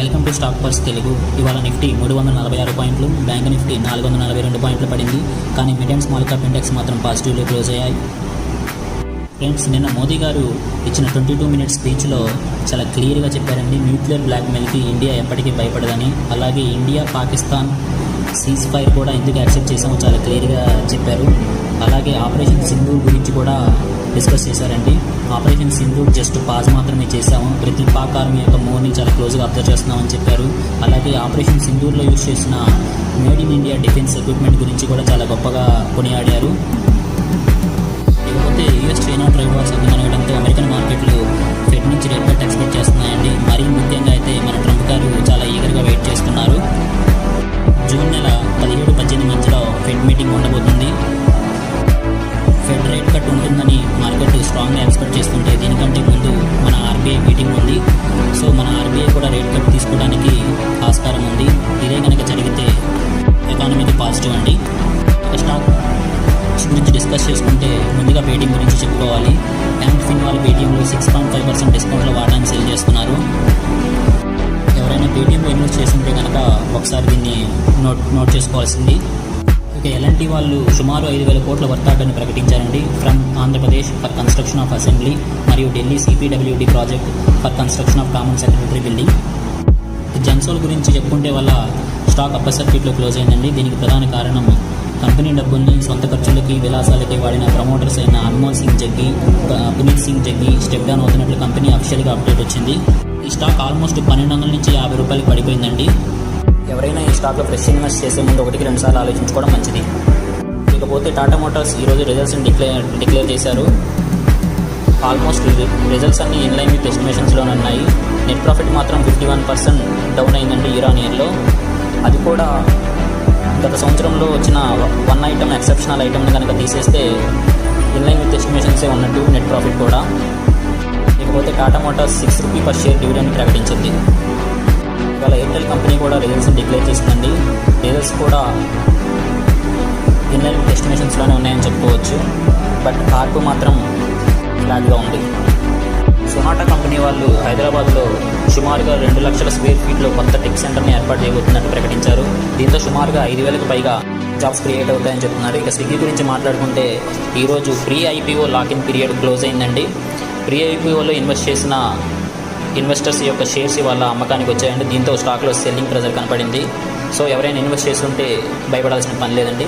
Welcome to stock purse Telugu. ఇవాళ Nifty 346 పాయింట్లు, bank Nifty 442 పాయింట్లు పడింది. కానీ mid and small cap index మాత్రం పాజిటివ్లో క్లోజ్ అయ్యాయి. ఫ్రెండ్స్, నిన్న మోదీ గారు ఇచ్చిన 22 మినిట్స్ స్పీచ్లో చాలా క్లియర్గా చెప్పారండి. న్యూక్లియర్ బ్లాక్మెయిల్కి ఇండియా ఎప్పటికీ భయపడదని, అలాగే ఇండియా పాకిస్తాన్ సీజ్ ఫైర్ కూడా ఎందుకు యాక్సెప్ట్ చేసామో చాలా క్లియర్గా చెప్పారు. అలాగే ఆపరేషన్ సింధూర్ గురించి కూడా డిస్కస్ చేశారండి. ఆపరేషన్ సింధూర్ జస్ట్ పాజ్ మాత్రమే చేశాము, ప్రతి పాక్ ఆర్మీ యొక్క మూవ్ని చాలా క్లోజ్గా అబ్జర్వ్ చేస్తున్నామని చెప్పారు. అలాగే ఆపరేషన్ సింధూర్లో యూజ్ చేసిన made in India defence equipment గురించి కూడా చాలా గొప్పగా కొనియాడారు. ఇకపోతే యూఎస్ చైనా ట్రేడ్ వార్స్ అందుకనడంతో అమెరికన్ మార్కెట్లు ఫెడ్ నుంచి రేట్ కట్ ఎక్స్పెక్ట్ చేస్తున్నాయండి. మరీ ముఖ్యంగా అయితే మన ట్రంప్ గారు చాలా ఈగర్గా వెయిట్ చేస్తున్నారు. జూన్ నెల 17-18 మధ్యలో ఫెడ్ మీటింగ్ ఉండబోతుంది. ఫెడ్ రేట్ కట్ ఉంటుందని మార్కెట్ స్ట్రాంగ్గా ఎక్స్పెక్ట్ చేస్తుంటే, దీనికంటే ముందు మన ఆర్బీఐ మీటింగ్ ఉంది. సో మన ఆర్బీఐ కూడా రేట్ కట్ తీసుకోవడానికి ఆస్కారం ఉంది. ఇదే కనుక జరిగితే ఎకానమీకి పాజిటివ్ అండి. స్టాక్ గురించి డిస్కస్ చేసుకుంటే ముందుగా పేటీఎం గురించి చెప్పుకోవాలి. బ్యాంక్ ఫిన్ వాళ్ళు పేటీఎంలో 6.5% డిస్కౌంట్లో వాటాన్ని సేల్ చేస్తున్నారు. ఎవరైనా పేటీఎంలో ఇన్వెస్ట్ చేస్తుంటే కనుక ఒకసారి దీన్ని నోట్ చేసుకోవాల్సింది. ఇక ఎల్ఎన్టీ వాళ్ళు సుమారు 5,000 కోట్ల వర్తాటని ప్రకటించారండి. From Andhra Pradesh for construction of assembly మరియు Delhi CPWD project for construction of common secretary building. Gensol గురించి చెప్పుకుంటే వల్ల స్టాక్ అప్పర్ సర్క్యూట్లో క్లోజ్ అయిందండి. దీనికి ప్రధాన కారణం కంపెనీ డబ్బుల్ని సొంత ఖర్చులకి విలాసాలకి వాడిన ప్రమోటర్స్ అయిన అన్మోల్ సింగ్ జగ్గి, పునీత్ సింగ్ జగ్గి స్టెప్ డౌన్ అవుతున్నట్లు కంపెనీ అఫీషియల్గా అప్డేట్ వచ్చింది. ఈ స్టాక్ ఆల్మోస్ట్ 1200 నుంచి 50 రూపాయలకి పడిపోయిందండి. ఎవరైనా ఈ స్టాక్లో ఫ్రెష్ ఇన్వెస్ట్ చేసే ముందు 1-2 సార్లు ఆలోచించుకోవడం మంచిది. ఇకపోతే టాటా మోటార్స్ ఈరోజు రిజల్ట్స్ని డిక్లేర్ చేశారు. ఆల్మోస్ట్ రిజల్ట్స్ అన్ని ఇన్ లైన్ విత్ ఎస్టిమేషన్స్లోనే ఉన్నాయి. నెట్ ప్రాఫిట్ మాత్రం 51% డౌన్ అయిందండి ఇయర్ ఆన్ ఇయర్లో. అది కూడా గత సంవత్సరంలో వచ్చిన వన్ ఐటమ్ ఎక్సెప్షనల్ ఐటమ్ని కనుక తీసేస్తే ఇన్ లైన్ విత్ ఎస్టిమేషన్సే ఉన్నట్టు నెట్ ప్రాఫిట్ కూడా. ఇకపోతే Tata Motors 6 rupee per share dividend ప్రకటించింది. ఇవాళ ఎయిర్టెల్ కంపెనీ కూడా రిజల్ట్స్ డిక్లేర్ చేసిందండి. రిజల్ట్స్ కూడా ఇన్ లైన్ విత్ ఎస్టిమేషన్స్లోనే ఉన్నాయని చెప్పుకోవచ్చు. బట్ ఆర్పు మాత్రం ఫ్లాట్గా ఉంది. సొనాటా కంపెనీ వాళ్ళు హైదరాబాద్లో సుమారుగా 2 లక్షల స్క్వేర్ ఫీట్లో కొత్త టెక్ సెంటర్ని ఏర్పాటు చేయబోతున్నట్టు ప్రకటించారు. దీంతో సుమారుగా 5,000కు పైగా జాబ్స్ క్రియేట్ అవుతాయని చెప్తున్నారు. ఇక స్విగ్గీ గురించి మాట్లాడుకుంటే ఈరోజు pre IPO lock-in period close అయిందండి. ప్రీ ఐపీఓలో ఇన్వెస్ట్ చేసిన ఇన్వెస్టర్స్ యొక్క షేర్స్ ఇవాళ అమ్మకానికి వచ్చాయండి. దీంతో స్టాక్లో సెల్లింగ్ ప్రెజర్ కనపడింది. సో ఎవరైనా ఇన్వెస్ట్ చేస్తుంటే భయపడాల్సిన పని లేదండి.